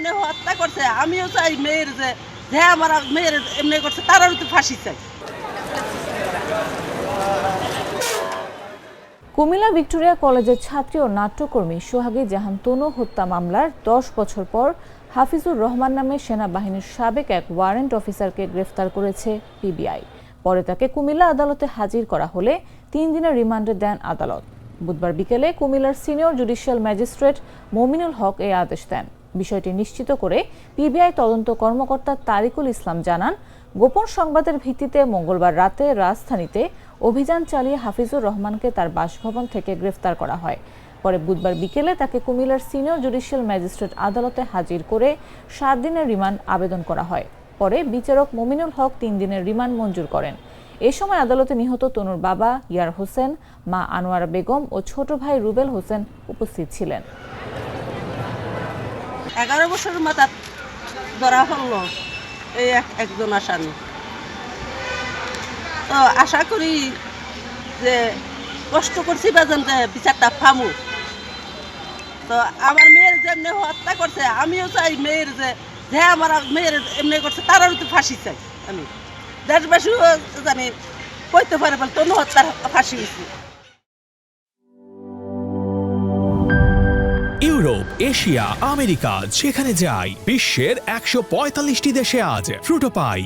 যেমনি হত্যা করছে আমিও চাই মেয়ের যে আমার মেয়ের এমনি করছে তারাও তো ফাঁসি চাই। কুমিল্লা ভিক্টোরিয়া কলেজের ছাত্রী ও নাট্যকর্মী সোহাগী জাহান তনু হত্যা মামলার 10 বছর পর হাফিজুর রহমান নামে সেনাবাহিনীর সাবেক এক ওয়ারেন্ট অফিসারকে গ্রেফতার করেছে পিবিআই। পরে তাকে কুমিল্লা আদালতে হাজির করা হলে 3 দিনের রিমান্ডে দেন আদালত। বুধবার বিকেলে কুমিল্লার senior judicial magistrate Mominul Haque এই আদেশ দেন। বিষয়টি নিশ্চিত করে পিবিআই তদন্ত কর্মকর্তা তারিকুল ইসলাম জানান, গোপন সংবাদের ভিত্তিতে মঙ্গলবার রাতে রাজধানীতে অভিযান চালিয়ে হাফিজুর রহমানকে তার বাসভবন থেকে গ্রেফতার করা হয়। পরে বুধবার বিকেলে তাকে কুমিল্লার সিনিয়র জুডিশিয়াল ম্যাজিস্ট্রেট আদালতে হাজির করে 7 দিনের রিমান্ড আবেদন করা হয়। পরে বিচারক মমিনুল হক 3 দিনের রিমান্ড মঞ্জুর করেন। এ সময় আদালতে নিহত তনুর বাবা ইয়ার হোসেন, মা আনোয়ারা বেগম ও ছোট ভাই রুবেল হোসেন উপস্থিত ছিলেন। 11 বছরের মাথা ধরা হলো এই একজন আসামি। তো আশা করি যে কষ্ট করছি বাজান যে বিচারটা পামু। তো আমার মেয়ের যেমনি হত্যা করছে আমিও চাই মেয়ের যে আমার মেয়ের এমনি করছে তারাও তো ফাঁসি চাই। আমি দেশবাসীও জানি কইতে পারে বলে তনু হত্যার ফাঁসি হয়েছে। ইউরোপ, এশিয়া, আমেরিকা যেখানে যাই, বিশ্বের 145টি দেশে আজ ফ্রুটো পাই।